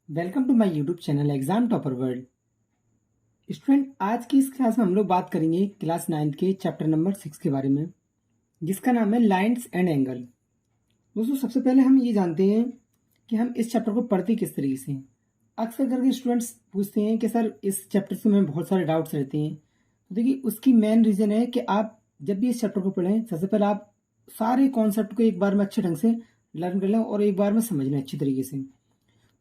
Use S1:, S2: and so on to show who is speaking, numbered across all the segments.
S1: Welcome to my YouTube channel exam topper world. Student, आज की इस क्लास में हम लोग बात करेंगे क्लास 9 के चैप्टर नंबर 6 के बारे में, जिसका नाम है लाइन्स एंड एंगल। दोस्तों, सबसे पहले हम ये जानते हैं कि हम इस चैप्टर को पढ़ते किस तरीके से हैं। अक्सर करके स्टूडेंट्स पूछते हैं कि सर इस चैप्टर से हमें बहुत सारे डाउट्स रहते हैं। तो देखिए, उसकी मेन रीज़न है कि आप जब भी इस चैप्टर को पढ़ें, सबसे पहले आप सारे कॉन्सेप्ट को एक बार में अच्छे ढंग से लर्न कर लें और एक बार में समझ लें अच्छी तरीके से।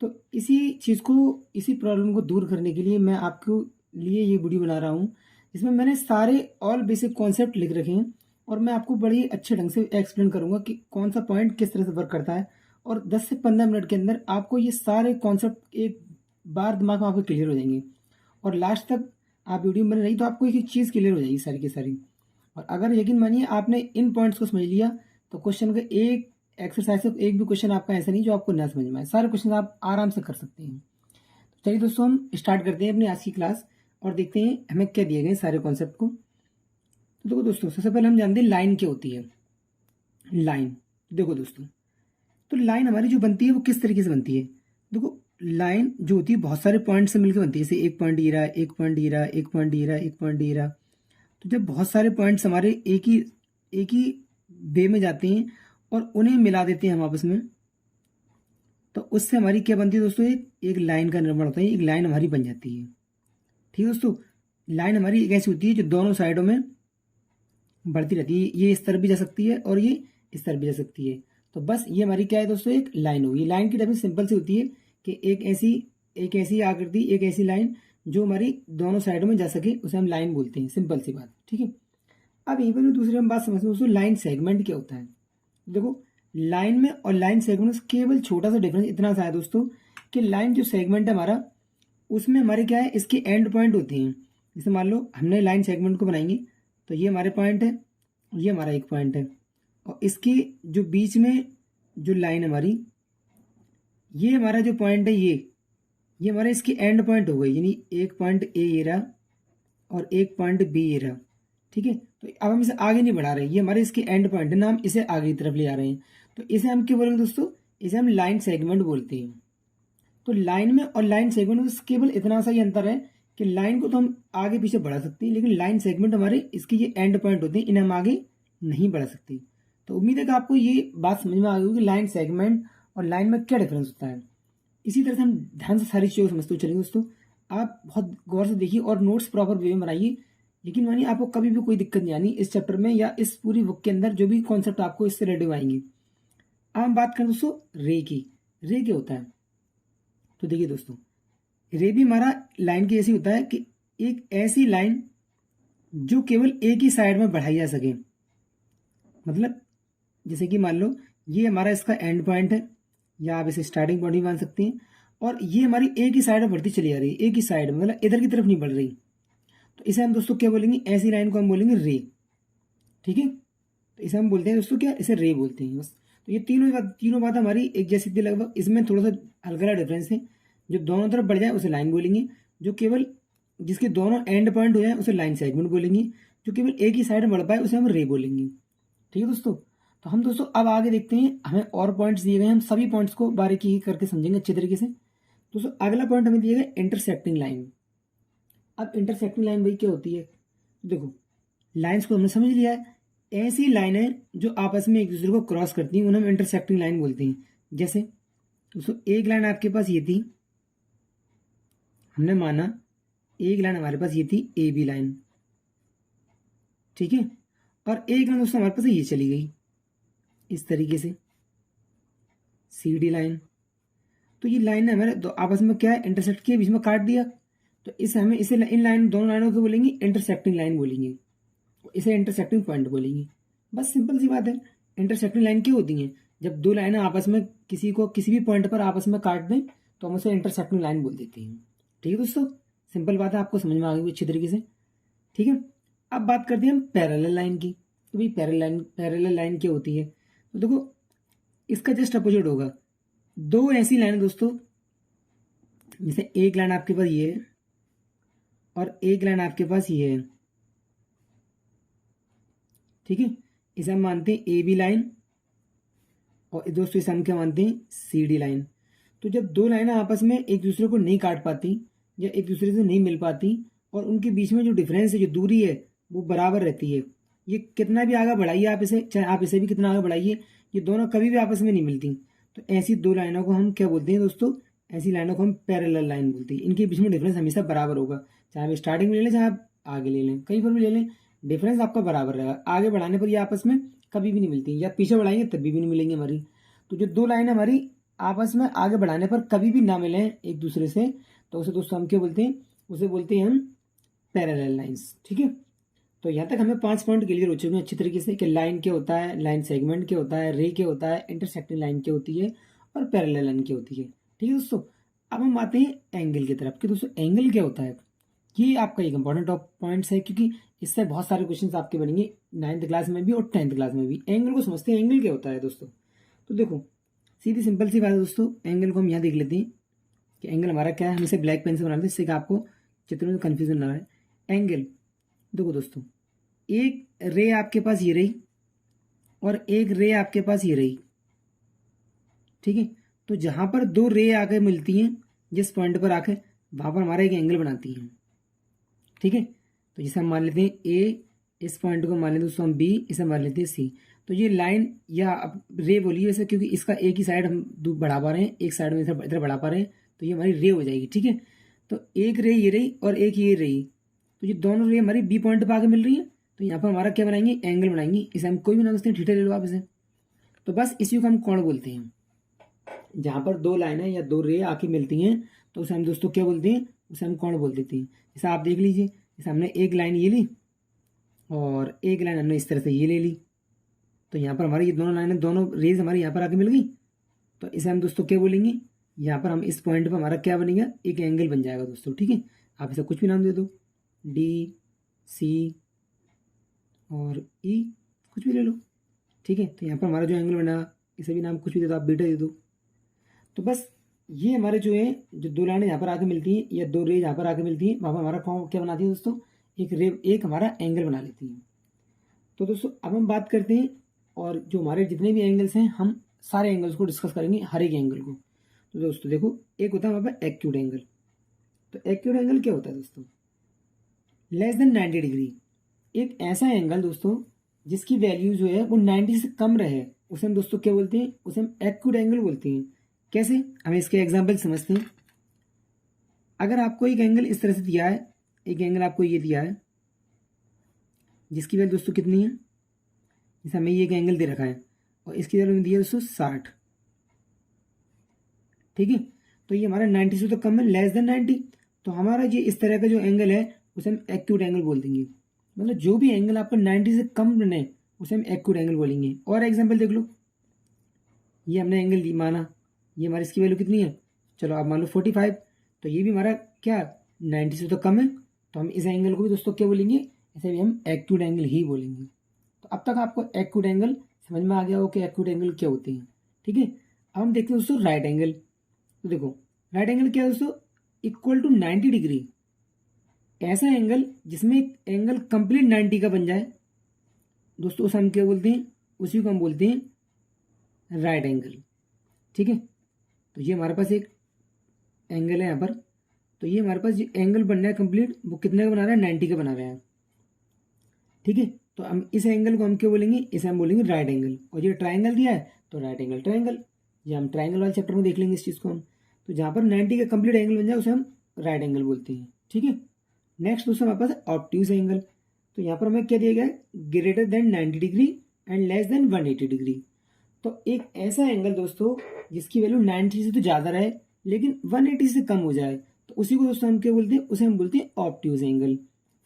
S1: तो इसी प्रॉब्लम को दूर करने के लिए मैं आपको लिए ये वीडियो बना रहा हूँ, जिसमें मैंने सारे ऑल बेसिक कॉन्सेप्ट लिख रखे हैं और मैं आपको बड़े ही अच्छे ढंग से एक्सप्लेन करूंगा कि कौन सा पॉइंट किस तरह से वर्क करता है। और 10 से 15 मिनट के अंदर आपको ये सारे कॉन्सेप्ट एक बार दिमाग में आपके क्लियर हो जाएंगे और लास्ट तक आप वीडियो में बने रही तो आपको एक एक चीज़ क्लियर हो जाएगी सारी की सारी। और अगर यकीन मानिए आपने इन पॉइंट्स को समझ लिया तो क्वेश्चन का एक एक्सरसाइज से एक भी क्वेश्चन आपका ऐसा नहीं जो आपको ना समझ में आए, सारे क्वेश्चन आप आराम से कर सकते हैं। तो चलिए दोस्तों, हम स्टार्ट करते हैं अपनी आज की क्लास और देखते हैं हमें क्या दिए गए सारे कॉन्सेप्ट को। तो देखो दोस्तों, सबसे पहले हम जानते हैं लाइन क्या होती है। लाइन, देखो दोस्तों, तो लाइन हमारी जो बनती है वो किस तरीके से बनती है। देखो, लाइन जो होती है बहुत सारे पॉइंट से मिलकर बनती है, जैसे एक पॉइंट ये रहा, एक पॉइंट ये रहा, एक पॉइंट ये रहा, एक पॉइंट ये रहा। तो जब बहुत सारे पॉइंट्स हमारे एक ही वे में जाते हैं और उन्हें मिला देते हैं हम आपस में, तो उससे हमारी क्या बनती है दोस्तों, एक लाइन का निर्माण होता है, एक लाइन हमारी बन जाती है। ठीक है दोस्तों, लाइन हमारी एक ऐसी होती है जो दोनों साइडों में बढ़ती रहती है, ये इस तरफ भी जा सकती है और ये इस तरफ भी जा सकती है। तो बस ये हमारी क्या है दोस्तों, एक लाइन होगी। लाइन की डेफिनेशन सिंपल सी होती है कि एक ऐसी आकृति, एक ऐसी लाइन जो हमारी दोनों साइडों में जा सके, उसे हम लाइन बोलते हैं। सिंपल सी बात, ठीक है। अब यहीं पर भी दूसरी हम बात समझते हैं दोस्तों, लाइन सेगमेंट क्या होता है। देखो, लाइन में और लाइन सेगमेंट में केवल छोटा सा डिफरेंस इतना सा है दोस्तों कि लाइन जो सेगमेंट है हमारा, उसमें हमारे क्या है, इसके एंड पॉइंट होते हैं। जैसे मान लो हमने लाइन सेगमेंट को बनाएंगे तो ये हमारे पॉइंट है, ये हमारा एक पॉइंट है, और इसके जो बीच में जो लाइन हमारी, ये हमारा जो पॉइंट है, ये हमारा इसकी एंड पॉइंट हो गई, यानी एक पॉइंट ए ये रहा और एक पॉइंट बी ये रहा। ठीक है, तो अब हम इसे आगे नहीं बढ़ा रहे, ये हमारे इसके एंड पॉइंट है ना, हम इसे आगे की तरफ ले आ रहे हैं। तो इसे हम क्या बोलेंगे दोस्तों, इसे हम लाइन सेगमेंट बोलते हैं। तो लाइन में और लाइन सेगमेंट में केवल इतना सा ही अंतर है कि लाइन को तो हम आगे पीछे बढ़ा सकते हैं, लेकिन लाइन सेगमेंट हमारे इसके ये एंड पॉइंट होते हैं, इन्हें हम आगे नहीं बढ़ा सकते। तो उम्मीद है कि आपको ये बात समझ में आ गई होगी कि लाइन सेगमेंट और लाइन में क्या डिफरेंस होता है। इसी तरह से हम ध्यान से सारी चीज़ों को समझते हुए चलेंगे दोस्तों। आप बहुत गौर से देखिए और नोट्स प्रॉपर वे में बनाइए। यकीन मानिए आपको कभी भी कोई दिक्कत नहीं आनी इस चैप्टर में या इस पूरी बुक के अंदर, जो भी कॉन्सेप्ट आपको इससे रिलेटेड आएंगे। अब हम बात करें दोस्तों रे की। रे क्या होता है, तो देखिए दोस्तों, रे भी हमारा लाइन की ऐसी होता है कि एक ऐसी लाइन जो केवल एक ही साइड में बढ़ाई जा सके। मतलब जैसे कि मान लो ये हमारा इसका एंड पॉइंट है, या आप इसे स्टार्टिंग पॉइंट भी मान सकते हैं, और ये हमारी एक ही साइड में बढ़ती चली आ रही है, एक ही साइड में, मतलब इधर की तरफ नहीं बढ़ रही। तो इसे हम दोस्तों क्या बोलेंगे, ऐसी लाइन को हम बोलेंगे रे। ठीक है, तो इसे हम बोलते हैं दोस्तों क्या, इसे रे बोलते हैं बस। तो ये तीनों बात हमारी एक जैसी थी लगभग, इसमें थोड़ा सा हल्का डिफरेंस है। जो दोनों तरफ बढ़ जाए उसे लाइन बोलेंगे, जो केवल जिसके दोनों एंड पॉइंट हो जाए उसे लाइन सेगमेंट बोलेंगे, जो केवल एक ही साइड में बढ़ पाए उसे हम रे बोलेंगे। ठीक है दोस्तों, तो हम दोस्तों अब आगे देखते हैं, हमें और पॉइंट्स दिए गए हैं, हम सभी पॉइंट्स को बारीकी करके समझेंगे अच्छे तरीके से। दोस्तों अगला पॉइंट हमें दिया गया इंटरसेक्टिंग लाइन। अब इंटरसेक्टिंग लाइन भाई क्या होती है, देखो लाइंस को हमने समझ लिया है, ऐसी लाइनें जो आपस में एक दूसरे को क्रॉस करती हैं उन्हें हम इंटरसेक्टिंग लाइन बोलते हैं। जैसे दोस्तों एक लाइन आपके पास ये थी, हमने माना एक लाइन हमारे पास ये थी ए बी लाइन, ठीक है, और एक लाइन दोस्तों हमारे पास ये चली गई इस तरीके से सी डी लाइन। तो ये लाइन ने हमारे आपस में क्या है, इंटरसेक्ट किया, बीच में काट दिया। तो इसे हमें इसे इन लाइन दोनों लाइनों को बोलेंगे इंटरसेक्टिंग लाइन बोलेंगे, इसे इंटरसेक्टिंग पॉइंट बोलेंगे। बस सिंपल सी बात है। इंटरसेक्टिंग लाइन क्यों होती हैं, जब दो लाइनें आपस में किसी भी पॉइंट पर आपस में काट दें तो हम उसे इंटरसेक्टिंग लाइन बोल देते हैं। ठीक है दोस्तों, सिंपल बात है, आपको समझ में आ गई अच्छी तरीके से। ठीक है, अब बात करते हैं हम पैरेलल लाइन की। तो भाई पैरेलल लाइन क्या होती है, तो देखो इसका जस्ट अपोजिट होगा। दो ऐसी लाइनें दोस्तों, जैसे एक लाइन आपके पास ये है और एक लाइन आपके पास ये है, ठीक है, इसे हम मानते हैं ए बी लाइन, और दोस्तों इसे हम क्या मानते हैं, सी डी लाइन। तो जब दो लाइनें आपस में एक दूसरे को नहीं काट पाती या एक दूसरे से नहीं मिल पाती और उनके बीच में जो डिफरेंस है, जो दूरी है, वो बराबर रहती है, ये कितना भी आगे बढ़ाइए आप इसे, चाहे आप इसे भी कितना आगे बढ़ाइए, ये दोनों कभी भी आपस में नहीं मिलती। तो ऐसी दो लाइनों को हम क्या बोलते हैं दोस्तों? ऐसी लाइनों को हम पैरेलल लाइन बोलते हैं। इनके बीच में डिफरेंस हमेशा बराबर होगा, चाहे आप स्टार्टिंग में ले लें चाहे आप आगे ले लें, कहीं पर भी ले लें, डिफरेंस आपका बराबर रहेगा। आगे बढ़ाने पर ये आपस में कभी भी नहीं मिलती, या पीछे बढ़ाएंगे तब भी नहीं मिलेंगी हमारी। तो जो दो लाइन हमारी आपस में आगे बढ़ाने पर कभी भी ना मिले एक दूसरे से, तो उसे दोस्तों हम क्या बोलते हैं? उसे बोलते हैं हम पैरेलल लाइंस। ठीक है, तो यहाँ तक हमें 5 पॉइंट क्लियर हो चुके हैं अच्छी तरीके से कि लाइन क्या होता है, लाइन सेगमेंट क्या होता है, रे क्या होता है, इंटरसेक्टिंग लाइन क्या होती है और पैरेलल लाइन क्या होती है। ठीक है दोस्तों, अब हम आते हैं एंगल की तरफ कि दोस्तों एंगल क्या होता है। ये आपका एक इंपॉर्टेंट पॉइंट्स है, क्योंकि इससे बहुत सारे क्वेश्चंस आपके बनेंगे 9th क्लास में भी और 10th क्लास में भी। एंगल को समझते हैं, एंगल क्या होता है दोस्तों। तो देखो सीधी सिंपल सी बात है दोस्तों, एंगल को हम यहाँ देख लेते हैं कि एंगल हमारा क्या है। हम इसे ब्लैक पेन से बनाते हैं जिससे कि आपको चित्र में कन्फ्यूजन ना रहे। एंगल देखो दोस्तों, एक रे आपके पास ये रही और एक रे आपके पास ये रही। ठीक है, तो जहां पर दो रे आके मिलती हैं, जिस पॉइंट पर आके, वहां पर हमारा एक एंगल बनाती है। ठीक है, तो जैसे हम मान लेते हैं ए, इस पॉइंट को मान लेते हैं दोस्तों हम बी, इसे मान लेते हैं सी। तो ये लाइन या अब रे बोलिए वैसे, क्योंकि इसका एक ही साइड हम बढ़ा पा रहे हैं, एक साइड में इधर बढ़ा पा रहे हैं, तो ये हमारी रे हो जाएगी। ठीक है, तो एक रे ये रही और एक ये रही, तो ये दोनों रे हमारी बी पॉइंट पर आके मिल रही है। तो यहाँ पर हमारा क्या बनाएंगे? एंगल बनाएंगे। इसे हम कोई भी नाम सकते हैं, थीटा ले लो आप इसे। तो बस इसी को हम कोण बोलते हैं। जहां पर दो लाइनें या दो रे आके मिलती हैं तो उसे हम दोस्तों क्या बोलते हैं? उसे हम कोण बोल देते हैं। जैसे आप देख लीजिए, जैसे हमने एक लाइन ये ली और एक लाइन हमने इस तरह से ये ले ली, तो यहाँ पर हमारी ये दोनों लाइनें, दोनों रेज हमारी यहाँ पर आके मिल गई। तो इसे हम दोस्तों क्या बोलेंगे? यहाँ पर हम इस पॉइंट पर हमारा क्या बनेगा? एक एंगल बन जाएगा दोस्तों। ठीक है, आप इसे कुछ भी नाम दे दो, डी, सी और ई, कुछ भी ले लो। ठीक है, तो यहाँ पर हमारा जो एंगल बना, इसे भी नाम कुछ भी दे दो, आप बीटा दे दो। तो बस ये हमारे जो है, जो दो लाइनें यहाँ पर आके मिलती हैं या दो रेज यहाँ पर आके मिलती हैं, वहाँ पर हमारा कौन क्या बनाती है दोस्तों? एक रे, एक हमारा एंगल बना लेती है। तो दोस्तों अब हम बात करते हैं, और जो हमारे जितने भी एंगल्स हैं, हम सारे एंगल्स को डिस्कस करेंगे, हर एक एंगल को। तो दोस्तों देखो, एक होता है हमारे पास एक्यूट एंगल। तो एक्यूट एंगल क्या होता है दोस्तों? Less than 90 degree. एक ऐसा एंगल दोस्तों जिसकी वैल्यू जो है वो 90 से कम रहे, उसे हम दोस्तों क्या बोलते हैं? उसे हम एक्यूट एंगल बोलते हैं। कैसे? हमें इसके एग्जाम्पल समझते हैं। अगर आपको एक एंगल इस तरह से दिया है, एक एंगल आपको ये दिया है जिसकी वैल्यू दोस्तों कितनी है? जैसे हमें ये एक एंगल दे रखा है और इसकी वैल्यू दी है दोस्तों 60। ठीक है, तो ये हमारा 90 से तो कम है, लेस देन 90। तो हमारा ये इस तरह का जो एंगल है उसे हम एक्यूट एंगल बोल देंगे। मतलब जो भी एंगल आपका 90 से कम बने उसे हम एक्यूट एंगल बोलेंगे। और एग्जाम्पल देख लो, ये हमने एंगल माना, ये हमारी इसकी वैल्यू कितनी है? चलो आप मान लो 45। तो ये भी हमारा क्या 90 से तो कम है, तो हम इस एंगल को भी दोस्तों क्या बोलेंगे? इसे भी हम एक्यूट एंगल ही बोलेंगे। तो अब तक आपको एक्यूट एंगल समझ में आ गया हो कि एक्यूट एंगल क्या होते हैं। ठीक है, अब हम देखते हैं दोस्तों राइट एंगल। तो देखो राइट एंगल क्या है दोस्तों? Equal to 90 degree. ऐसा एंगल जिसमें एंगल कंप्लीट 90 का बन जाए दोस्तों, उसे हम क्या बोलते हैं? उसी को हम बोलते हैं राइट एंगल। ठीक है, तो ये हमारे पास एक एंगल है यहाँ पर। तो ये हमारे पास जो एंगल बन रहा है कंप्लीट, वो कितने का बना रहा है? 90 का बना रहा है। ठीक है, तो हम इस एंगल को हम क्या बोलेंगे? इसे हम बोलेंगे राइट एंगल। और ये ट्राइंगल दिया है तो राइट एंगल ट्राइंगल, ये हम ट्राइंगल वाले चैप्टर में देख लेंगे इस चीज़ को हम। तो जहाँ पर 90 का कंप्लीट एंगल बन जाए उसे हम राइट एंगल बोलते हैं। ठीक है, नेक्स्ट दोस्तों हमारे पास ऑब्ट्यूज एंगल। तो यहाँ पर हमें क्या दिया गया है? Greater than 90 degree and less than 180 degree. तो एक ऐसा एंगल दोस्तों जिसकी वैल्यू 90 से तो ज़्यादा रहे लेकिन 180 से कम हो जाए, तो उसी को दोस्तों हम क्या बोलते हैं? उसे हम बोलते हैं ऑब्ट्यूज एंगल।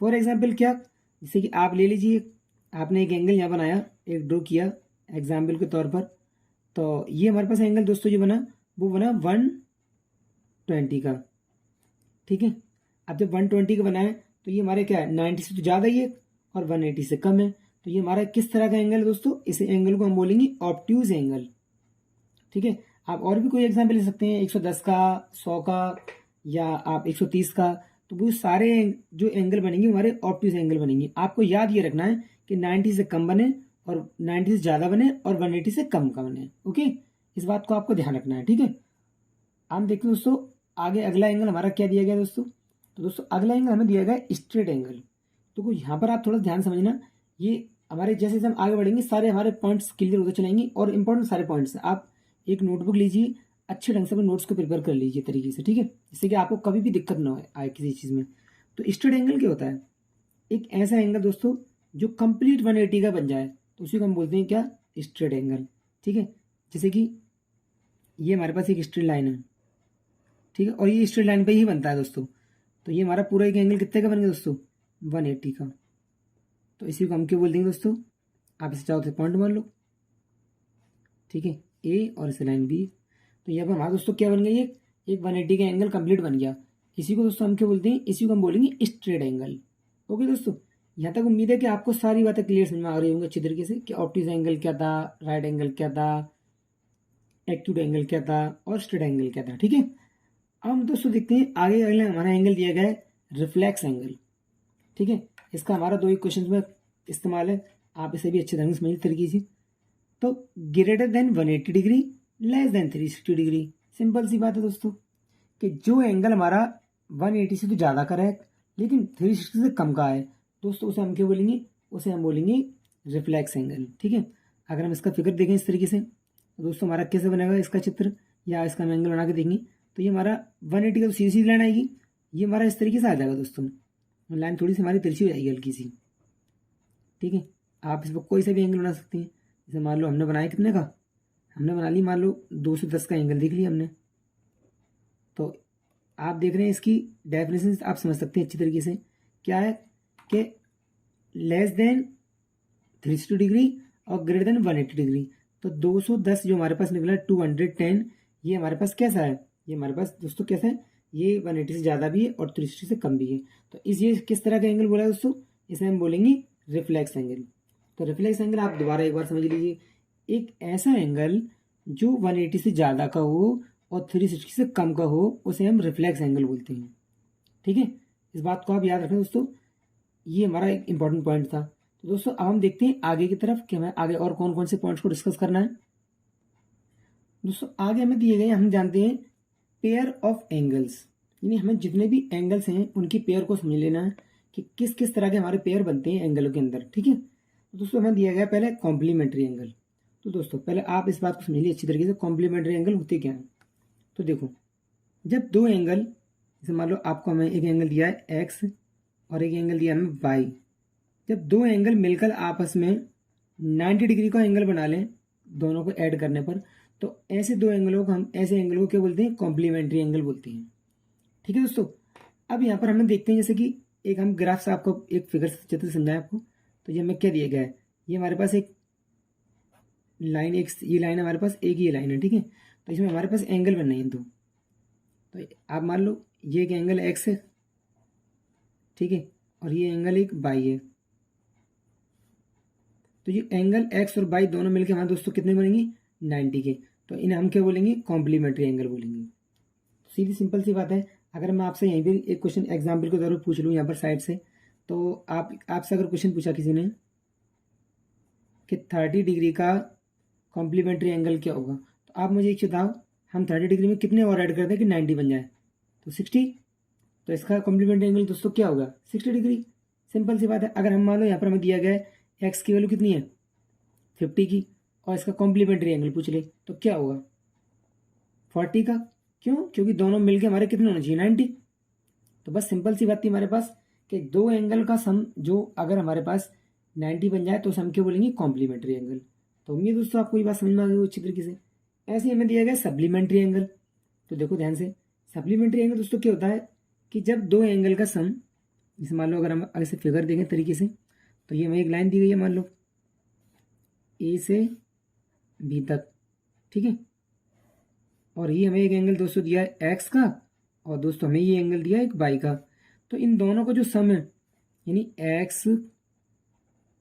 S1: फॉर एग्जाम्पल क्या? जैसे कि आप ले लीजिए, आपने एक एंगल यहाँ बनाया, एक ड्रॉ किया एग्जाम्पल के तौर पर। तो ये हमारे पास एंगल दोस्तों जो बना, वो बना 120 का। ठीक है, अब जब 120 का बना है तो ये हमारे क्या है? 90 से तो ज़्यादा ही है और 180 से कम है। तो ये हमारा किस तरह का एंगल है दोस्तों? इस एंगल को हम बोलेंगे ऑब्ट्यूज एंगल। ठीक है, आप और भी कोई एग्जाम्पल ले सकते हैं, 110 का, 100 का, या आप 130 का। तो वो सारे जो एंगल बनेंगे हमारे ऑब्ट्यूज एंगल बनेंगे। आपको याद ये रखना है कि 90 से कम बने और 90 से ज़्यादा बने और 180 से कम का बने। ओके, इस बात को आपको ध्यान रखना है। ठीक है, हम देखते हैं दोस्तों आगे अगला एंगल हमारा क्या दिया गया दोस्तों। तो दोस्तों अगला एंगल हमें दिया गया है स्ट्रेट एंगल। तो यहाँ पर आप थोड़ा ध्यान समझना, ये हमारे जैसे जैसे हम आगे बढ़ेंगे सारे हमारे पॉइंट्स क्लियर होते चलेंगे और इंपॉर्टेंट सारे पॉइंट्स। आप एक नोटबुक लीजिए, अच्छे ढंग से अपने नोट्स को प्रिपेयर कर लीजिए तरीके से, ठीक है, जिससे कि आपको कभी भी दिक्कत ना आए किसी चीज़ में। तो स्ट्रेट एंगल क्या होता है, एक ऐसा एंगल दोस्तों जो कंप्लीट 180 का बन जाए, तो उसी को हम बोलते हैं क्या, स्ट्रेट एंगल, ठीक है। जैसे कि ये हमारे पास एक स्ट्रेट लाइन है, ठीक है, और ये स्ट्रेट लाइन पे ही बनता है दोस्तों। तो ये हमारा पूरा एक एंगल कितने का बन गया दोस्तों, 180 का। तो इसी को हम क्या बोल देंगे दोस्तों, आप इसे चाहो तो पॉइंट मान लो, ठीक है, ए और इसे लाइन बी। तो यहाँ पर हमारा दोस्तों क्या बन गया, एक 180 का एंगल कंप्लीट बन गया। इसी को दोस्तों हम क्या बोलते हैं, इसी को हम बोलेंगे स्ट्रेट एंगल। ओके दोस्तों, यहाँ तक उम्मीद है कि आपको सारी बातें क्लियर समझ में आ रही होंगी अच्छी तरीके से, कि ऑप्टिक्स एंगल क्या था, राइट एंगल क्या था, एक्यूट एंगल क्या था और स्ट्रेट एंगल क्या था, ठीक है। अब हम दोस्तों देखते हैं आगे अगला हमारा एंगल दिया गया है रिफ्लेक्स एंगल, ठीक है। इसका हमारा 2 क्वेश्चन में इस्तेमाल है, आप इसे भी अच्छे ढंग से समझिए तरीके से। तो greater than 180 degree, less than 360 degree. Simple सी बात है दोस्तों कि जो एंगल हमारा 180 से तो ज़्यादा का है लेकिन 360 से कम का है दोस्तों, उसे हम क्या बोलेंगे, उसे हम बोलेंगे रिफ्लेक्स एंगल, ठीक है। अगर हम इसका फिगर देखें इस तरीके से, तो दोस्तों हमारा कैसे बनेगा इसका चित्र, या इसका हम एंगल बना के देखेंगे, तो ये हमारा 180 का तो सीधी सीधी लाइन आएगी, ये हमारा इस तरीके से आ जाएगा दोस्तों, लाइन थोड़ी सी हमारी तिरछी हो जाएगी हल्की सी, ठीक है। आप इस पर कोई सा भी एंगल बना सकते हैं। जैसे मान लो हमने बनाया कितने का, हमने बना ली मान लो 210 का एंगल देख लिया हमने। तो आप देख रहे हैं इसकी डेफिनेशन आप समझ सकते हैं अच्छी तरीके से, क्या है कि लेस देन 360 डिग्री और ग्रेटर देन 180 डिग्री। तो 210 जो हमारे पास निकला 210, ये हमारे पास कैसा है, ये हमारे पास दोस्तों कैसा है, ये 180 से ज़्यादा भी है और 360 से कम भी है। तो ये किस तरह का एंगल बोला है दोस्तों, इसे हम बोलेंगे रिफ्लेक्स एंगल। तो रिफ्लेक्स एंगल आप दोबारा एक बार समझ लीजिए, एक ऐसा एंगल जो 180 से ज़्यादा का हो और 360 से कम का हो, उसे हम रिफ्लेक्स एंगल बोलते हैं, ठीक है। इस बात को आप याद रखें दोस्तों, ये हमारा एक इंपॉर्टेंट पॉइंट था। तो दोस्तों अब हम देखते हैं आगे की तरफ कि हमें आगे और कौन कौन से पॉइंट्स को डिस्कस करना है। दोस्तों आगे हमें दिए गए, हम जानते हैं पेयर ऑफ एंगल्स, यानी हमें जितने भी एंगल्स हैं उनकी पेयर को समझ लेना है कि किस किस तरह के हमारे पेयर बनते हैं एंगलों के अंदर, ठीक है। तो दोस्तों हमें दिया गया पहले कॉम्प्लीमेंट्री एंगल। तो दोस्तों पहले आप इस बात को समझ लीजिए अच्छी तरीके से, कॉम्प्लीमेंट्री एंगल होते क्या है। तो देखो, जब 2 एंगल, जैसे मान लो आपको हमें एक एंगल दिया है एक्स और एक एंगल दिया है हमें वाई, जब 2 एंगल मिलकर आपस में 90 डिग्री का एंगल बना लें दोनों को ऐड करने पर, तो ऐसे 2 एंगलों को हम, ऐसे एंगल को क्या बोलते हैं, कॉम्प्लीमेंट्री एंगल बोलते हैं, ठीक है दोस्तों। अब यहाँ पर हमें देखते हैं, जैसे कि एक हम ग्राफ से आपको एक फिगर चित्र समझाएं आपको। तो ये हमें क्या दिया गया है, ये हमारे पास एक लाइन, एक ये लाइन है हमारे पास, एक ये लाइन है, ठीक है। तो इसमें हमारे पास एंगल बन रहे हैं 2। तो आप मान लो ये एक एंगल एक्स है, ठीक है, और ये एंगल एक वाई है। तो ये एंगल एक्स और वाई दोनों मिलकर हमारे दोस्तों कितने बनेंगे, 90 के। तो इन्हें हम क्या बोलेंगे, कॉम्प्लीमेंट्री एंगल बोलेंगे। सीधी सिंपल सी बात है। अगर मैं आपसे यहीं पर एक क्वेश्चन एग्जाम्पल को जरूर पूछ लूँ यहाँ पर साइड से, तो आपसे अगर क्वेश्चन पूछा किसी ने कि 30 डिग्री का कॉम्प्लीमेंट्री एंगल क्या होगा, तो आप मुझे एक बताओ, हम 30 डिग्री में कितने और ऐड कर दें कि 90 बन जाए, तो 60। तो इसका कॉम्प्लीमेंट्री एंगल दोस्तों क्या होगा, 60 डिग्री। सिंपल सी बात है। अगर हम मान लो यहाँ पर हमें दिया गया है एक्स की वैल्यू कितनी है, 50 की, और इसका कॉम्प्लीमेंट्री एंगल पूछ ले, तो क्या होगा, 40 का। क्यों, क्योंकि दोनों मिलके हमारे कितने होने चाहिए, 90। तो बस सिंपल सी बात थी हमारे पास कि 2 एंगल का सम जो अगर हमारे पास 90 बन जाए तो उसे हम क्या बोलेंगे, कॉम्प्लीमेंट्री एंगल। तो उम्मीद दोस्तों आपको ये बात समझ में आ गई अच्छी तरीके से। ऐसे ही हमें दिया गया सप्लीमेंट्री एंगल। तो देखो ध्यान से, सप्लीमेंट्री एंगल दोस्तों क्या होता है कि जब 2 एंगल का सम, जैसे मान लो अगर हम ऐसे फिगर देखें तरीके से, तो ये हमें एक लाइन दी गई है मान लो ए से बी तक, ठीक है, और ये हमें एक एंगल दोस्तों दिया है एक्स का, और दोस्तों हमें ये एंगल दिया है एक वाई का। तो इन दोनों का जो सम है, यानी एक्स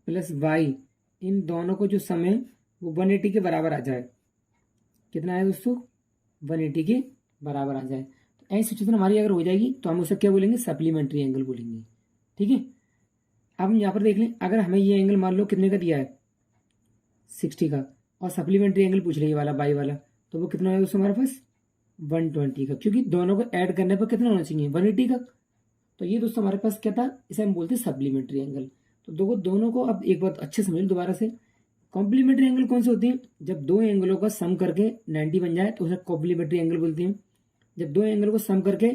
S1: प्लस वाई, इन दोनों को जो सम है वो 180 के बराबर आ जाए। कितना है दोस्तों, 180 के बराबर आ जाए। तो ऐसी सिचुएशन हमारी अगर हो जाएगी तो हम उसे क्या बोलेंगे, सप्लीमेंट्री एंगल बोलेंगे, ठीक है। अब हम यहाँ पर देख लें, अगर हमें ये एंगल मान लो कितने का दिया है, 60 का, और सप्लीमेंट्री एंगल पूछ रही है वाला बाई वाला, तो वो कितना है दोस्तों हमारे पास, 120 का, क्योंकि दोनों को ऐड करने पर कितना होना चाहिए 180 का। तो ये दोस्तों हमारे पास क्या था, इसे हम बोलते हैं सप्लीमेंट्री एंगल। तो दोनों को अब एक बात अच्छे समझ लो दोबारा से। कॉम्प्लीमेंट्री एंगल कौन से होते हैं, जब दो एंगलों का सम करके 90 बन जाए तो उसे कॉम्प्लीमेंट्री एंगल बोलते हैं। जब दो एंगल को सम करके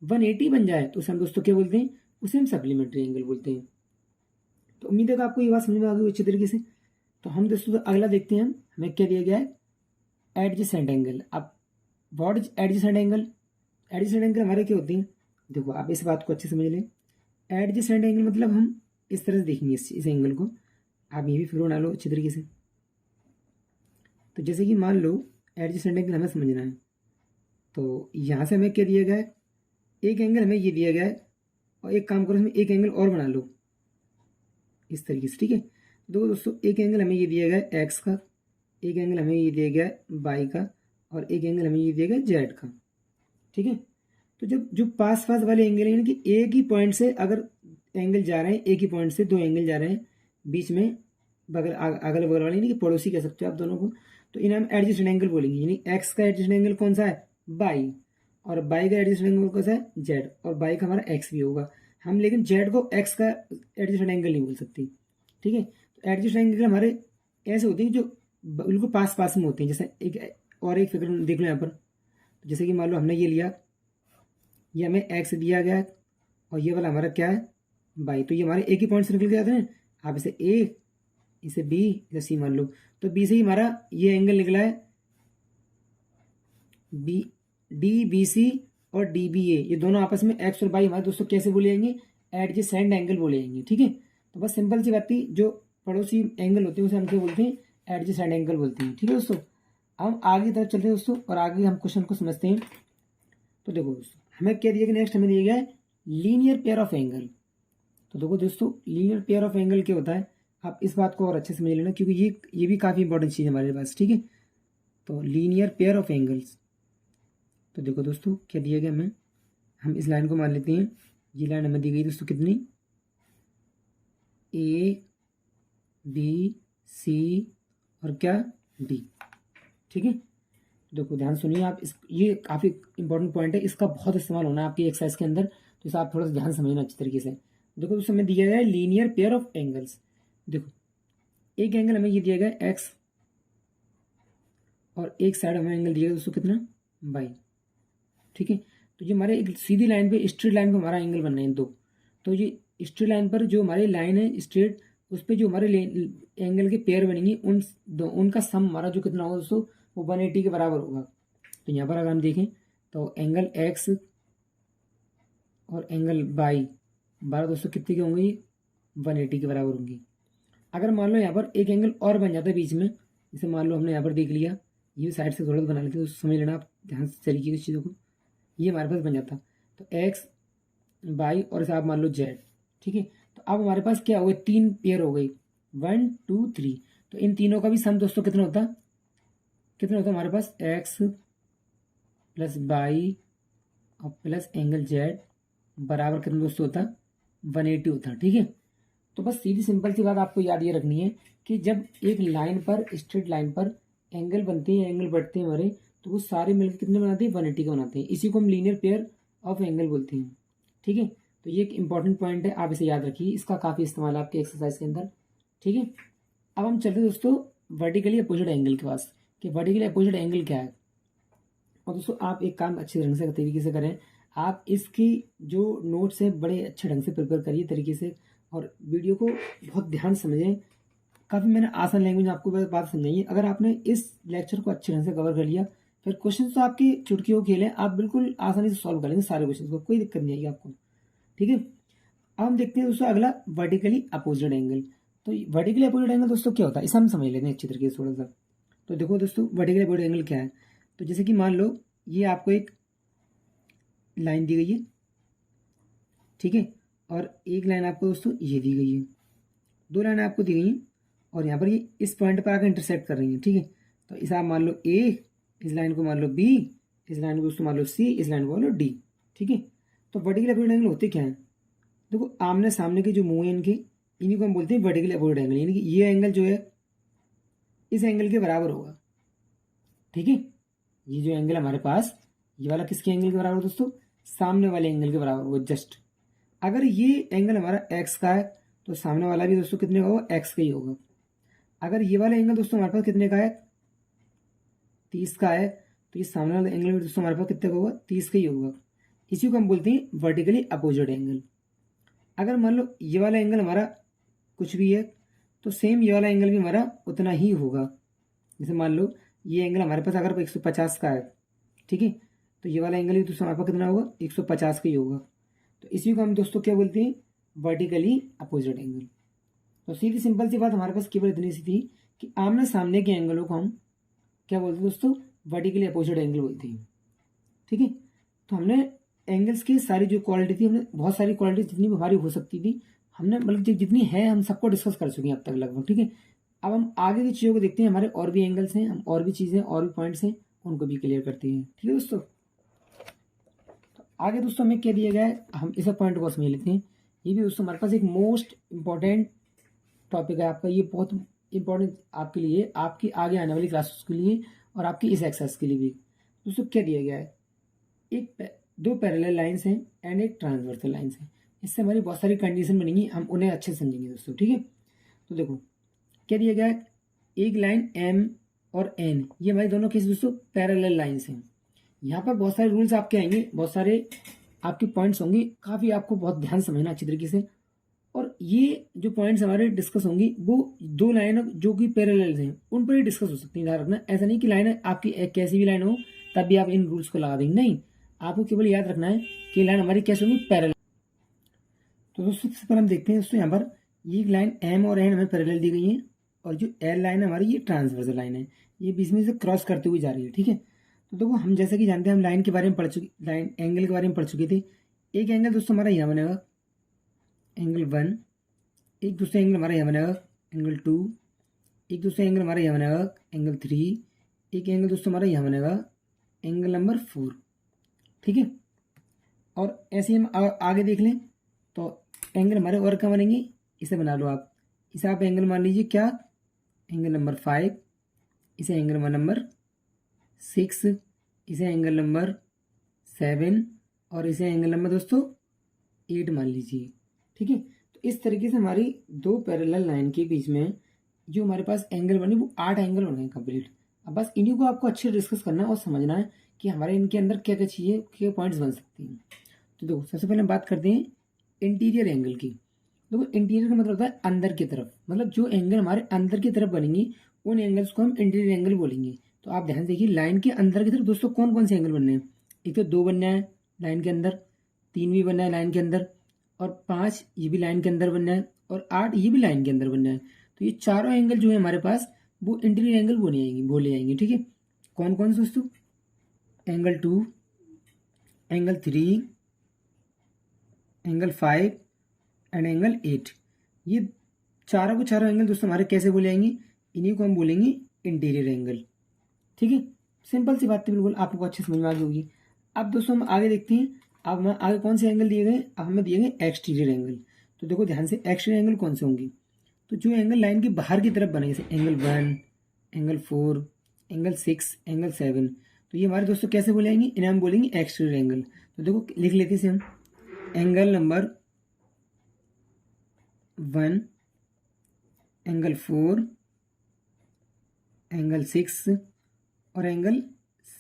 S1: 180 बन जाए तो उसे हम दोस्तों क्या बोलते हैं, उसे हम सप्लीमेंट्री एंगल बोलते हैं। तो उम्मीद है कि आपको ये बात समझ में आ गई अच्छी तरीके से। तो हम दोस्तों तो अगला देखते हैं, हमें क्या दिया गया है, एडजेसेंट एंगल। अब what is adjacent angle, adjacent angle हमारे क्या होते हैं, देखो आप इस बात को अच्छे समझ लें। एडजेसेंट एंगल मतलब हम इस तरह से देखेंगे इस एंगल को, आप ये भी फिर बना लो अच्छी तरीके से। तो जैसे कि मान लो एडजेसेंट एंगल हमें समझना है, तो यहाँ से हमें क्या दिया गया है, एक एंगल हमें ये दिया गया है, और एक काम करो इसमें एक एंगल और बना लो इस तरीके से, ठीक है। देखो दोस्तों एक एंगल हमें ये दिया गया है एक्स का, एक एंगल हमें ये दिया गया है वाई का, और एक एंगल हमें ये दिया गया है जेड का, ठीक है। तो जब जो पास पास वाले एंगल हैं कि एक ही पॉइंट से अगर एंगल जा रहे हैं, एक ही पॉइंट से दो एंगल जा रहे हैं, बीच में बगल अगल बगल वाले यानी कि पड़ोसी कह सकते हो आप दोनों को, तो इन्हें हम एडजेसेंट एंगल बोलेंगे। यानी एक्स का एडजेसेंट एंगल कौन सा है, बाई, और बाई का एडजेसेंट एंगल कौन सा है, जेड, और बाई का हमारा एक्स भी होगा। हम लेकिन जेड को एक्स का एडजेसेंट एंगल नहीं बोल सकते, ठीक है। तो एडजेसेंट एंगल हमारे ऐसे होते हैं जो बिल्कुल पास पास में होते हैं। जैसे एक और एक फिगर देख लो यहाँ पर, जैसे कि मान लो हमने ये लिया, ये हमें एक्स दिया गया है, और ये वाला हमारा क्या है बाई, तो ये हमारे एक ही पॉइंट से निकल के आते हैं। आप इसे ए, इसे बी, इसे सी मान लो, तो बी से ही हमारा ये एंगल निकला है बी, डी बी सी और डी बी ए, ये दोनों आपस में एक्स और बाई हमारे दोस्तों कैसे बोले जाएंगे, एडजेसेंट एंगल बोले जाएंगे, ठीक है। तो बस सिंपल सी बात थी, जो पड़ोसी एंगल होते हैं उसे हम क्या बोलते हैं, एडजेसेंट एंगल बोलते हैं, ठीक है दोस्तों। हम आगे तरफ चलते हैं दोस्तों, और आगे हम क्वेश्चन को समझते हैं। तो देखो दोस्तों हमें क्या दिया गया, नेक्स्ट हमें दिया गया है लीनियर पेयर ऑफ एंगल। तो देखो दोस्तों लीनियर पेयर ऑफ एंगल क्या होता है, आप इस बात को और अच्छे से समझ लेना, क्योंकि ये भी काफ़ी इंपॉर्टेंट चीज़ है हमारे पास, ठीक है। तो लीनियर पेयर ऑफ एंगल्स, तो देखो दोस्तों क्या दिया गया हमें, हम इस लाइन को मान लेते हैं, ये लाइन हमें दी गई दोस्तों कितनी, ए बी सी और क्या डी, ठीक है। देखो ध्यान सुनिए आप, ये काफ़ी इंपॉर्टेंट पॉइंट है, इसका बहुत इस्तेमाल होना है आपकी एक्सरसाइज के अंदर, तो इसे आप थोड़ा सा ध्यान समझना अच्छी तरीके से। देखो दोस्तों हमें दिया गया है लीनियर पेयर ऑफ एंगल्स। देखो एक एंगल हमें ये दिया गया है एक्स, और एक साइड हमें एंगल दिया गया दोस्तों कितना बाई, ठीक है। तो ये हमारे एक सीधी लाइन पे, स्ट्रेट लाइन पे हमारा एंगल बनना है दो। तो ये स्ट्रेट लाइन पर जो हमारी लाइन है स्ट्रेट, उस पर जो हमारे एंगल के पेयर बनेंगे उनका सम हमारा जो कितना होगा दोस्तों, वो 180 के बराबर होगा। तो यहाँ पर अगर हम देखें तो एंगल एक्स और एंगल बाई बारह दोस्तों कितने के होंगे, 180 के बराबर होंगे। अगर मान लो यहाँ पर एक एंगल और बन जाता है बीच में, जैसे मान लो हमने यहाँ पर देख लिया, ये साइड से थोड़ा बना लेते हैं, तो समझ लेना आप ध्यान से तरीके से चीज़ों को, ये हमारे पास बन जाता, तो एक्स बाई और इसे आप मान लो जेड, ठीक है। तो अब हमारे पास क्या हो गए, तीन पेयर हो गई, 1 2 3। तो इन तीनों का भी सम दोस्तों कितना होता, हमारे पास एक्स प्लस बाई और प्लस एंगल जेड बराबर कितना दोस्तों होता, 180 होता, ठीक है। तो बस सीधी सिंपल सी बात आपको याद ये रखनी है कि जब एक लाइन पर, स्ट्रेट लाइन पर एंगल बनते हैं, एंगल बढ़ते हैं हमारे, तो वो सारे मिलकर कितने बनाते हैं, 180 का बनाते हैं। इसी को हम लीनियर पेयर ऑफ एंगल बोलते हैं, ठीक है। तो ये एक इंपॉर्टेंट पॉइंट है, आप इसे याद रखिए, इसका काफ़ी इस्तेमाल है आपके एक्सरसाइज के अंदर, ठीक है। अब हम चलते हैं दोस्तों वर्टिकली अपोजिट एंगल के पास, कि वर्टिकली अपोजिट एंगल क्या है। और दोस्तों आप एक काम अच्छे ढंग से तरीके से करें, आप इसकी जो नोट्स हैं बड़े अच्छे ढंग से प्रिपेयर करिए तरीके से, और वीडियो को बहुत ध्यान से समझें। काफ़ी मैंने आसान लैंग्वेज में आपको बात समझाई है। अगर आपने इस लेक्चर को अच्छे ढंग से कवर कर लिया, फिर क्वेश्चन तो आपकी चुटकियों खेल हैं, आप बिल्कुल आसानी से सॉल्व कर लेंगे सारे क्वेश्चन को, कोई दिक्कत नहीं आएगी आपको, ठीक है। अब हम देखते हैं दोस्तों अगला वर्टिकली अपोजिट एंगल। तो वर्टिकली अपोजिट एंगल दोस्तों क्या होता है, इसे हम समझ लेते हैं अच्छी तरीके से थोड़ा सा। तो देखो दोस्तों वर्टिकली अपोजिट एंगल क्या है, तो जैसे कि मान लो ये आपको एक लाइन दी गई है, ठीक है, और एक लाइन आपको दोस्तों ये दी गई है, दो लाइन आपको दी गई हैं, और यहाँ पर ये इस पॉइंट पर आकर इंटरसेक्ट कर रही हैं, ठीक है। तो इसे आप मान लो ए, इस लाइन को मान लो बी, इस लाइन को दोस्तों मान लो सी, इस लाइन को मान लो डी, ठीक है। तो वर्टिकल अपोजिट एंगल होते क्या है, देखो आमने सामने के जो मुंह है इनके, इन्हीं को हम बोलते हैं वर्टिकल अपोजिट एंगल, यानी कि ये एंगल जो है इस एंगल के बराबर होगा, ठीक है। ये जो एंगल हमारे पास ये वाला किसके एंगल के बराबर दोस्तों, सामने वाले एंगल के बराबर होगा जस्ट। अगर ये एंगल हमारा एक्स का है तो सामने वाला भी दोस्तों कितने का होगा, एक्स का ही होगा। अगर ये वाला एंगल दोस्तों हमारे पास कितने का है, 30 का है, तो ये सामने वाला एंगल भी दोस्तों हमारे पास कितने का होगा, 30 का ही होगा। इसी को हम बोलते हैं वर्टिकली अपोजिट एंगल। अगर मान लो ये वाला एंगल हमारा कुछ भी है तो सेम ये वाला एंगल भी हमारा उतना ही होगा। जैसे मान लो ये एंगल हमारे पास अगर 150 का है, ठीक है, तो ये वाला एंगल भी दोस्तों हमारे पास कितना होगा, 150 का ही होगा। तो इसी को हम दोस्तों क्या बोलते हैं, वर्टिकली अपोजिट एंगल। तो सीधी सिंपल सी बात हमारे पास केवल इतनी सी थी कि आमने सामने के एंगलों को हम क्या बोलते हैं दोस्तों, वर्टिकली अपोजिट एंगल बोलते हैं। ठीक है, तो हमने एंगल्स की सारी जो क्वालिटी थी, हमने बहुत सारी क्वालिटी जितनी भी हमारी हो सकती थी हमने मतलब जितनी है हम सबको डिस्कस कर चुके हैं अब तक लगभग। ठीक है, अब हम आगे की चीज़ों को देखते हैं। हमारे और भी एंगल्स हैं, हम और भी चीज़ें और भी पॉइंट्स हैं उनको भी क्लियर करते हैं। ठीक है दोस्तों, तो आगे दोस्तों हमें क्या दिया गया है, हम इस पॉइंट को समझ लेते हैं। ये भी दोस्तों हमारे पास एक मोस्ट इंपॉर्टेंट टॉपिक है आपका, ये बहुत इंपॉर्टेंट आपके लिए, आपकी आगे आने वाली क्लासेस के लिए और आपकी इस एक्सरसाइज के लिए भी। दोस्तों क्या दिया गया है, दो पैरेलल लाइंस हैं एंड एक ट्रांसवर्सल लाइंस है। इससे हमारी बहुत सारी कंडीशन बनेंगी, हम उन्हें अच्छे से समझेंगे दोस्तों। ठीक है, तो देखो क्या दिया गया है, एक लाइन एम और एन, ये हमारी दोनों केस दोस्तों पैरेलल लाइंस हैं। यहाँ पर बहुत सारे रूल्स आपके आएंगे, बहुत सारे आपके पॉइंट्स होंगे, काफ़ी आपको बहुत ध्यान समझना अच्छी तरीके से। और ये जो पॉइंट्स हमारे डिस्कस होंगी वो दो लाइन जो कि पैरेलल हैं उन पर ही डिस्कस हो सकती है। ध्यान रखना, ऐसा नहीं कि लाइन आपकी एक कैसी भी लाइन हो तब भी आप इन रूल्स को लगा देंगे, नहीं, आपको केवल याद रखना है कि लाइन हमारी कैसे होगी, पैरेलल। तो दोस्तों सबसे पहले हम देखते हैं दोस्तों, यहाँ पर ये लाइन एम और एन हमें पैरेलल दी गई है और जो एल लाइन है हमारी ये ट्रांसवर्सल लाइन है, ये बीच में से क्रॉस करते हुए जा रही है। ठीक है, तो देखो हम जैसे कि जानते हैं, हम लाइन के बारे में पढ़ चुके, लाइन एंगल के बारे में पढ़ चुके थे। एक एंगल दोस्तों हमारा यहाँ बनेगा एंगल 1, एक दूसरा एंगल हमारा यहाँ बनेगा एंगल 2, एक दूसरा एंगल हमारा यहाँ बनेगा एंगल 3, एक एंगल दोस्तों हमारा यहाँ बनेगा एंगल नंबर 4। ठीक है, और ऐसे ही हम आगे देख लें तो एंगल हमारे और क्या बनेंगे, इसे बना लो आप, इसे आप एंगल मान लीजिए क्या, एंगल नंबर 5, इसे एंगल नंबर 6, इसे एंगल नंबर 7 और इसे एंगल नंबर दोस्तों 8 मान लीजिए। ठीक है, तो इस तरीके से हमारी दो पैरेलल लाइन के बीच में जो हमारे पास एंगल बने वो 8 एंगल बन गए कंप्लीट। अब बस इन्हीं को आपको अच्छे से डिस्कस करना है और समझना है कि हमारे इनके अंदर क्या क्या चीज़ें, क्या पॉइंट्स बन सकती हैं। तो देखो सबसे पहले हम बात करते हैं इंटीरियर एंगल की। देखो इंटीरियर का मतलब होता है अंदर की तरफ, मतलब जो एंगल हमारे अंदर की तरफ बनेंगे उन एंगल्स को हम इंटीरियर एंगल बोलेंगे। तो आप ध्यान देखिए, लाइन के अंदर की तरफ दोस्तों कौन कौन से एंगल बनने हैं, एक तो 2 बनना है लाइन के अंदर, 3 भी बनना है लाइन के अंदर, और 5 ये भी लाइन के अंदर बनना है, और 8 ये भी लाइन के अंदर बनना है। तो ये चारों एंगल जो है हमारे पास वो इंटीरियर एंगल बोले जाएंगे। ठीक है, कौन कौन से दोस्तों, angle 2, angle 3, angle 5 and angle 8। ये चारों के चारों एंगल दोस्तों हमारे कैसे बोले जाएंगे, इन्हीं को हम बोलेंगे इंटीरियर एंगल। ठीक है, सिंपल सी बात है, बिल्कुल आपको अच्छे समझ में आ गई होगी। अब दोस्तों हम आगे देखते हैं, अब हमें आगे कौन से एंगल दिए गए, अब हमें दिए गए एक्सटीरियर एंगल। तो देखो ध्यान से, एक्सटीरियर एंगल कौन से होंगे, तो जो एंगल लाइन के बाहर की तरफ बने, जैसे एंगल 1, एंगल 4, एंगल 6, एंगल 7, तो ये हमारे दोस्तों कैसे बोले जाएंगे, इन्हें हम बोलेंगे एक्सटीरियर एंगल। तो देखो लिख लेते हैं हम, एंगल नंबर 1, एंगल 4, एंगल 6 और एंगल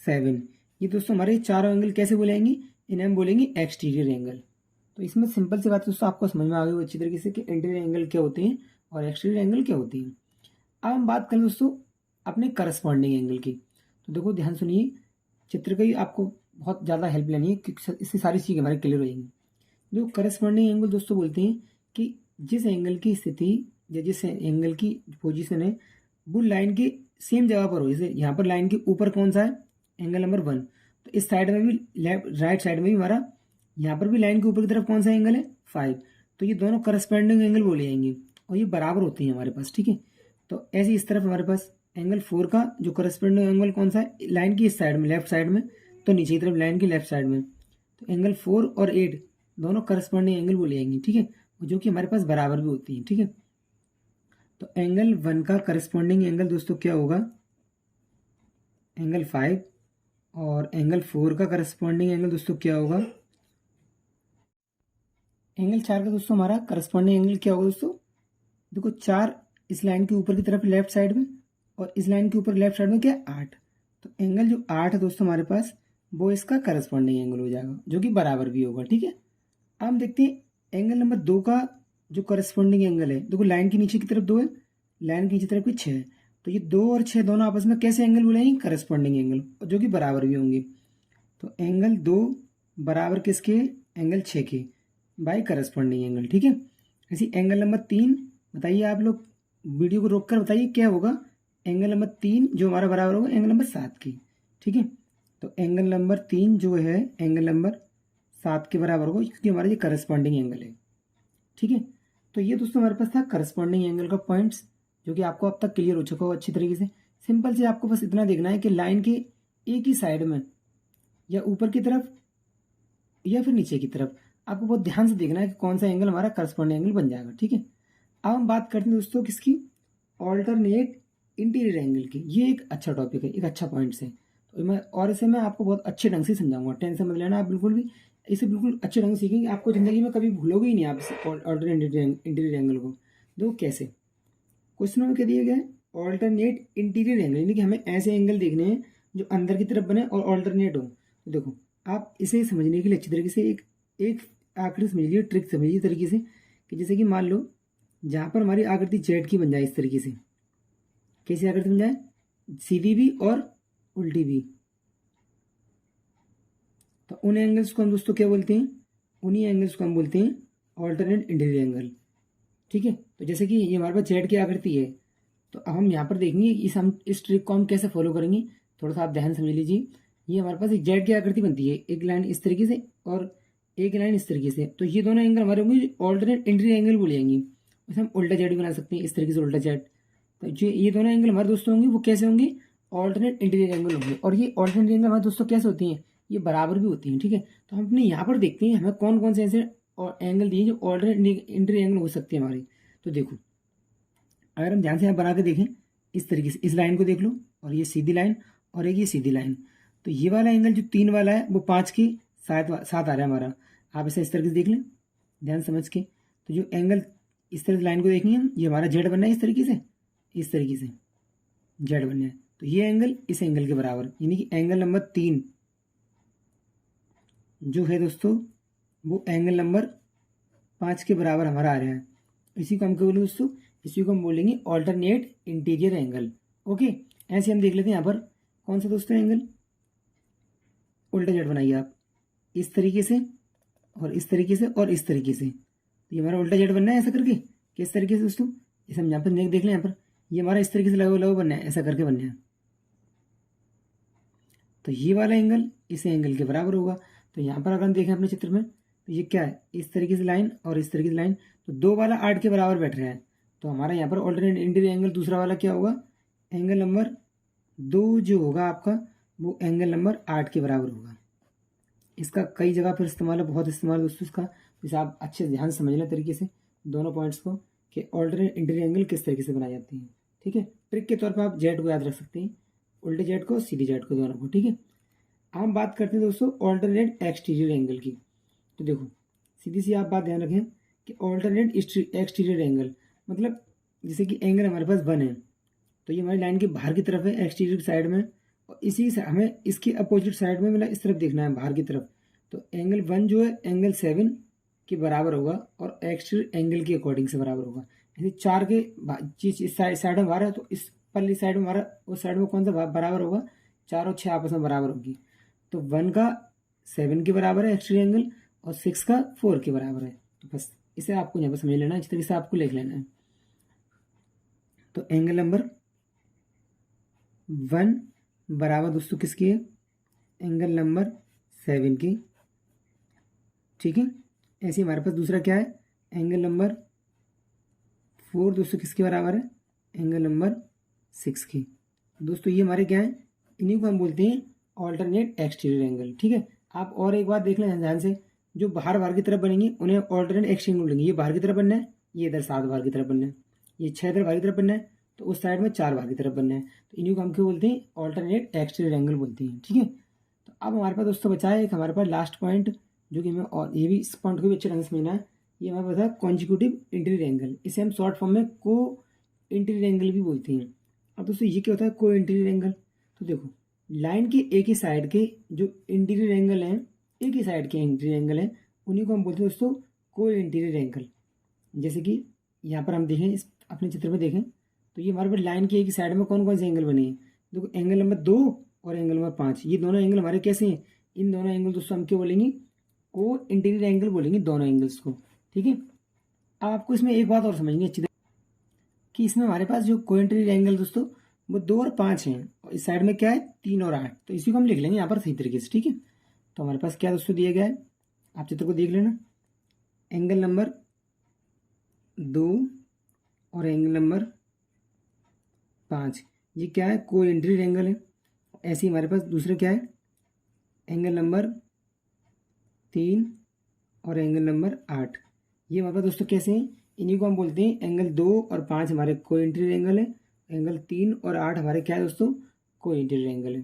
S1: 7, ये दोस्तों हमारे चारों एंगल कैसे बोलेंगे, इन्हें हम बोलेंगे एक्सटीरियर एंगल। तो इसमें सिंपल सी बात दोस्तों आपको समझ में आ गई अच्छी तरीके से कि इंटीरियर एंगल क्या होते हैं और एक्सटीरियर एंगल क्या होती है। अब हम बात करें दोस्तों अपने करस्पॉन्डिंग एंगल की। तो देखो ध्यान सुनिए, चित्र की आपको बहुत ज़्यादा हेल्प लेनी है क्योंकि इससे सारी चीज़ें हमारी क्लियर हो जाएंगी। जो करस्पॉन्डिंग एंगल दोस्तों बोलते हैं कि जिस एंगल की स्थिति या जिस एंगल की पोजीशन है वो लाइन के सेम जगह पर हो। जैसे यहाँ पर लाइन के ऊपर कौन सा है, एंगल नंबर 1, तो इस साइड में भी लेफ्ट राइट साइड में भी हमारा यहाँ पर भी लाइन के ऊपर की तरफ कौन सा एंगल है, 5, तो ये दोनों करस्पॉन्डिंग एंगल बोले जाएंगे और ये बराबर होते हैं हमारे पास। ठीक है, तो ऐसे इस तरफ हमारे पास एंगल 4 का जो करस्पॉन्डिंग एंगल कौन सा है, लाइन की इस साइड में लेफ्ट साइड में, तो नीचे की तरफ लाइन की लेफ्ट साइड में, तो एंगल 4 और 8 दोनों करस्पॉन्डिंग एंगल बोले जाएंगे। ठीक है, जो कि हमारे पास बराबर भी होती है। ठीक है, तो एंगल 1 का करस्पॉन्डिंग एंगल दोस्तों क्या होगा, एंगल 5, और एंगल 4 का करस्पॉन्डिंग एंगल दोस्तों क्या होगा, एंगल 4 का दोस्तों हमारा करस्पॉन्डिंग एंगल क्या होगा दोस्तों, देखो 4 इस लाइन के ऊपर की तरफ लेफ्ट साइड में और इस लाइन के ऊपर लेफ्ट साइड में क्या 8, तो एंगल जो 8 है दोस्तों हमारे पास वो इसका करस्पॉन्डिंग एंगल हो जाएगा जो कि बराबर भी होगा। ठीक है, अब हम देखते हैं एंगल नंबर 2 का जो करस्पॉन्डिंग एंगल है। देखो लाइन के नीचे की तरफ 2 है, लाइन के नीचे तरफ भी 6 है, तो ये 2 और 6 दोनों आपस में कैसे एंगल बुलाएंगे, करस्पॉन्डिंग एंगल, जो कि बराबर भी होंगे। तो एंगल 2 बराबर किसके, एंगल 6 के बाई करस्पॉन्डिंग एंगल। ठीक है, ऐसी एंगल नंबर 3 बताइए, आप लोग वीडियो को रोक कर बताइए क्या होगा, एंगल नंबर 3 जो हमारा बराबर होगा एंगल नंबर 7 की। ठीक है, तो एंगल नंबर 3 जो है एंगल नंबर 7 के बराबर होगा क्योंकि हमारा ये करस्पॉन्डिंग एंगल है। ठीक है, तो ये दोस्तों हमारे पास था करस्पॉन्डिंग एंगल का पॉइंट्स, जो कि आपको अब तक क्लियर हो चुका हो अच्छी तरीके से। सिंपल से आपको बस इतना देखना है कि लाइन के एक ही साइड में या ऊपर की तरफ या फिर नीचे की तरफ आपको बहुत ध्यान से देखना है कि कौन सा एंगल हमारा करस्पॉन्डिंग एंगल बन जाएगा। ठीक है, अब हम बात करते हैं दोस्तों किसकी, ऑल्टरनेट इंटीरियर एंगल की। ये एक अच्छा टॉपिक है, एक अच्छा पॉइंट है, तो इसे मैं आपको बहुत अच्छे ढंग से समझाऊंगा, टेंशन मत लेना आप बिल्कुल भी, इसे बिल्कुल अच्छे ढंग से सीखेंगे, आपको जिंदगी में कभी भूलोगे ही नहीं आप इस ऑल्टरनेट इंटीरियर एंगल को। देखो कैसे, क्वेश्चन में क्या दिया गया है, ऑल्टरनेट इंटीरियर एंगल, यानी कि हमें ऐसे एंगल देखने हैं जो अंदर की तरफ बने और ऑल्टरनेट हो। तो देखो आप इसे समझने के लिए अच्छी तरीके से एक एक आकृति समझ लीजिए, ट्रिक समझिए तरीके से, कि जैसे कि मान लो जहाँ पर हमारी आकृति जेड की बन जाए, इस तरीके से कैसी आकृति बन जाए, सीधी भी और उल्टी भी, तो उन एंगल्स को हम दोस्तों क्या बोलते हैं, उन्हीं एंगल्स को हम बोलते हैं ऑल्टरनेट इंटीरियर एंगल। ठीक है, तो जैसे कि ये हमारे पास जेड की आकृति है, तो अब हम यहाँ पर देखेंगे इस ट्रिक को हम कैसे फॉलो करेंगे, थोड़ा सा आप ध्यान समझ लीजिए। ये हमारे पास एक जेड की आकृति बनती है, एक लाइन इस तरीके से और एक लाइन इस तरीके से, तो ये दोनों एंगल हमारे होंगे ऑल्टरनेट इंटीरियर एंगल बोले जाएंगे। जैसे हम उल्टा जेड भी बना सकते हैं, इस तरीके से उल्टा जेड, तो जो ये दोनों एंगल हमारे दोस्तों होंगे वो कैसे होंगे, ऑल्टरनेट इंटीरियर एंगल होंगे। और ये ऑल्टरनेट एंगल हमारे दोस्तों कैसे होती हैं, ये बराबर भी होती हैं। ठीक है, तो हम अपने यहाँ पर देखते हैं हमें कौन कौन से ऐसे एंगल दिए जो ऑल्टरनेट इंटीरियर एंगल हो सकते हैं हमारे। तो देखो अगर हम ध्यान से यहाँ बना के देखें, इस तरीके से इस लाइन को देख लो, और ये सीधी लाइन और एक ये सीधी लाइन, तो ये वाला एंगल जो 3 वाला है वो 5 के साथ आ रहा है हमारा। आप इसे इस तरीके से देख लें ध्यान समझ के, तो जो एंगल इस तरह से लाइन को देखेंगे हम, ये हमारा जेड बनना है, इस तरीके से जेड बनना है, तो ये एंगल इस एंगल के बराबर, यानी कि एंगल नंबर 3 जो है दोस्तों वो एंगल नंबर 5 के बराबर हमारा आ रहा है। इसी को हम क्या बोलेंगे दोस्तों, इसी को हम बोलेंगे ऑल्टरनेट इंटीरियर एंगल। ओके, ऐसे हम देख लेते हैं यहाँ पर कौन सा दोस्तों एंगल, उल्टा जेड बनाइए आप इस तरीके से और इस तरीके से और इस तरीके से, तो ये हमारा उल्टा जेड बनना है ऐसा करके, किस तरीके से दोस्तों, जैसे हम यहाँ पर देख लें, यहाँ पर ये हमारा इस तरीके से लगो लगो बनना है, ऐसा करके बनना है, तो ये वाला एंगल इस एंगल के बराबर होगा। तो यहाँ पर अगर हम देखें अपने चित्र में, तो ये क्या है, इस तरीके से लाइन और इस तरीके से लाइन, तो 2 वाला 8 के बराबर बैठ रहा है, तो हमारा यहाँ पर ऑल्टरनेट इंटीरियर एंगल दूसरा वाला क्या होगा, एंगल नंबर 2 जो होगा आपका वो एंगल नंबर 8 के बराबर होगा। इसका कई जगह पर इस्तेमाल है, बहुत इस्तेमाल दोस्तों इसका, इसे आप अच्छे से ध्यान से समझ लें तरीके से दोनों पॉइंट्स को, कि ऑल्टरनेट इंटीरियर एंगल किस तरीके से बनाई जाती है। ठीक है, ट्रिक के तौर पर आप जेड को याद रख सकते हैं, उल्टे जेड को सीधी जेड को दोनों को। ठीक है, हम बात करते हैं दोस्तों ऑल्टरनेट एक्सटीरियर एंगल की। तो देखो सीधी सी आप बात ध्यान रखें कि ऑल्टरनेट एक्सटीरियर एंगल मतलब जैसे कि एंगल हमारे पास 1 है, तो ये हमारी लाइन के बाहर की तरफ है एक्सटीरियर साइड में, और इसी से हमें इसके अपोजिट साइड में मतलब इस तरफ देखना है बाहर की तरफ, तो एंगल 1 जो है एंगल 7 के बराबर होगा और एक्सटीरियर एंगल के अकॉर्डिंग से बराबर होगा। जैसे 4 के चीज इस साइड में बाहर है, तो इस पल्ली साइड में हमारा उस साइड में कौन सा बराबर होगा, 4 और 6 आपस में बराबर होगी, तो 1 का 7 के बराबर है एक्सटीरियर एंगल और 6 का 4 के बराबर है। तो बस इसे आपको यहाँ पर समझ लेना है, इस तरीके से आपको लिख लेना है। तो एंगल नंबर 1 बराबर दोस्तों किसकी है, एंगल नंबर 7 की। ठीक है, ऐसे हमारे पास दूसरा क्या है, एंगल नंबर 4 दोस्तों किसके बराबर है, एंगल नंबर 6 की। दोस्तों ये हमारे क्या है, इन्हीं को हम बोलते हैं ऑल्टरनेट एक्सटीरियर एंगल। ठीक है, आप और एक बात देख लें ध्यान से, जो बाहर की तरफ बनेंगे उन्हें ऑल्टरनेट एक्सटीरियर बोलेंगे। ये बाहर की तरफ बनना है, ये इधर 7 बाहर की तरफ बनना है, ये 6 इधर बाहर की तरफ बनना है, तो उस साइड में 4 बाहर की तरफ बनना है, तो इन्हीं को हम क्यों बोलते हैं, ऑल्टरनेट एक्सटीरियर एंगल बोलते हैं। ठीक है, तो अब हमारे पास दोस्तों बचा है एक हमारे पास लास्ट पॉइंट, जो कि हमें और ये भी इस पॉइंट को भी अच्छे ढंग से समझना है। ये हमारे पास है कॉन्जिक्यूटिव इंटीरियर एंगल, इसे हम शॉर्ट फॉर्म में को इंटीरियर एंगल भी बोलते हैं। अब दोस्तों ये क्या होता है को इंटीरियर एंगल? तो देखो लाइन के एक ही साइड के जो इंटीरियर एंगल हैं, एक ही साइड के इंटीरियर एंगल हैं, उन्हीं को हम बोलते हैं दोस्तों को इंटीरियर एंगल। जैसे कि यहाँ पर हम देखें, इस अपने चित्र में देखें तो ये हमारे पास लाइन के एक ही साइड में कौन कौन से एंगल बने हैं? देखो एंगल नंबर 2 और एंगल नंबर 5, ये दोनों एंगल हमारे कैसे हैं? इन दोनों एंगल दोस्तों हम क्या बोलेंगे? को इंटीरियर एंगल बोलेंगे दोनों एंगल्स को। ठीक है, अब आपको इसमें एक बात और समझनी अच्छी कि इसमें हमारे पास जो को इंटीरियर एंगल दोस्तों वो 2 और 5 हैं, और इस साइड में क्या है 3 और 8, तो इसी को हम लिख लेंगे यहाँ पर सही तरीके से। ठीक है, तो हमारे पास क्या दोस्तों दिया गया है, आप चित्र को देख लेना, एंगल नंबर 2 और एंगल नंबर 5, ये क्या है को इंटीरियर एंगल है। ऐसे ही हमारे पास दूसरे क्या है, एंगल नंबर 3 और एंगल नंबर 8, ये हमारे पास दोस्तों कैसे हैं? इन्हीं को हम बोलते हैं एंगल 2 और 5 हमारे को इंटीरियर एंगल है, एंगल 3 और 8 हमारे क्या है दोस्तों? को इंटीरियर एंगल है।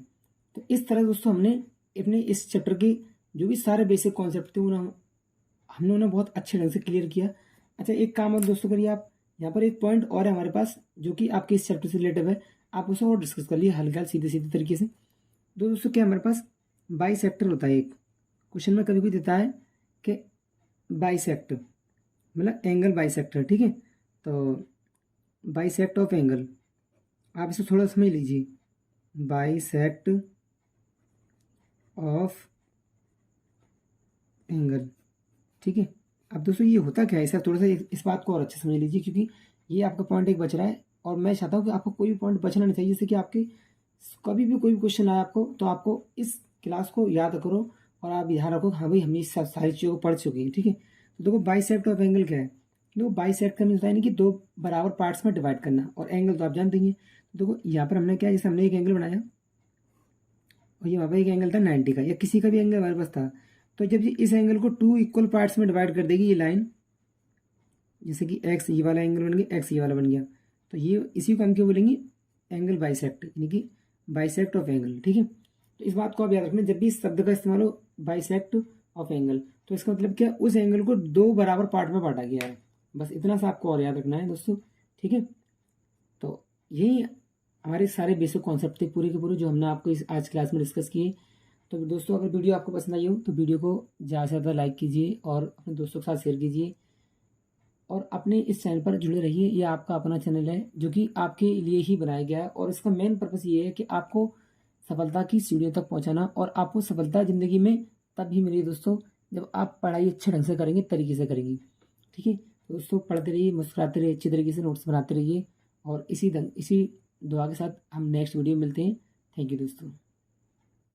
S1: तो इस तरह दोस्तों हमने अपने इस चैप्टर के जो भी सारे बेसिक कॉन्सेप्ट थे हमने उन्हें बहुत अच्छे ढंग से क्लियर किया। अच्छा एक काम और दोस्तों करिए, आप यहाँ पर एक पॉइंट और है हमारे पास जो कि आपके इस चैप्टर से रिलेटेड है, आप उसे और डिस्कस कर लिए हल्का सीधे सीधे तरीके से। तो दोस्तों क्या हमारे पास बाई सेक्टर होता है, एक क्वेश्चन में कभी भी देता है कि बाई सेक्टर मतलब एंगल बाई सेक्टर। ठीक है, तो बाई सेक्ट ऑफ एंगल, आप इसे थोड़ा समझ लीजिए, बाई सेक्ट ऑफ एंगल। ठीक है, अब दोस्तों ये होता क्या है, इसे थोड़ा सा इस बात को और अच्छे समझ लीजिए, क्योंकि ये आपका पॉइंट एक बच रहा है और मैं चाहता हूँ कि आपको कोई भी पॉइंट बचना नहीं चाहिए। जैसे कि आपके कभी भी कोई भी क्वेश्चन आए आपको, तो आपको इस क्लास को याद करो और आप ध्यान रखो हाँ भाई हमने इस सारी चीज़ों को पढ़ चुके हैं। ठीक है, तो देखो बाई सेक्ट ऑफ एंगल क्या है? देखो बाई सेक्ट का मीन होता है ना कि दो बराबर पार्ट्स में डिवाइड करना, और एंगल तो आप जानते ही हैं। तो देखो यहाँ पर हमने क्या, जैसे हमने एक एंगल बनाया और ये वहाँ पर एक एंगल था 90 का, या किसी का भी एंगल हमारे पास था, तो जब ये इस एंगल को 2 इक्वल पार्ट्स में डिवाइड कर देगी ये लाइन, जैसे कि एक्स ये वाला एंगल बन गया, एक्स ये वाला बन गया, तो ये इसी को हम क्या बोलेंगे? एंगल बाइसेक्ट, यानी कि बाइसेक्ट ऑफ एंगल। ठीक है, तो इस बात को आप याद रखना, जब भी इस शब्द का इस्तेमाल हो बाइसेक्ट ऑफ एंगल, तो इसका मतलब क्या, उस एंगल को 2 बराबर पार्ट में बांटा गया है। बस इतना सा आपको और याद रखना है दोस्तों। ठीक है, तो यही हमारे सारे बेसिक कॉन्सेप्ट थे पूरे के पूरे जो हमने आपको इस आज क्लास में डिस्कस किए। तो दोस्तों अगर वीडियो आपको पसंद आई हो तो वीडियो को ज़्यादा से ज़्यादा लाइक कीजिए और अपने दोस्तों के साथ शेयर कीजिए, और अपने इस चैनल पर जुड़े रहिए। ये आपका अपना चैनल है जो कि आपके लिए ही बनाया गया है, और इसका मेन पर्पस ये है कि आपको सफलता की सीढ़ियों तक पहुंचाना, और आपको सफलता ज़िंदगी में तब ही मिलेगी दोस्तों जब आप पढ़ाई अच्छे ढंग से करेंगे, तरीके से करेंगे। ठीक है, तो दोस्तों पढ़ते रहिए, मुस्कुराते रहिए, अच्छी तरीके से नोट्स बनाते रहिए, और इसी दुआ के साथ हम नेक्स्ट वीडियो में मिलते हैं। थैंक यू दोस्तों।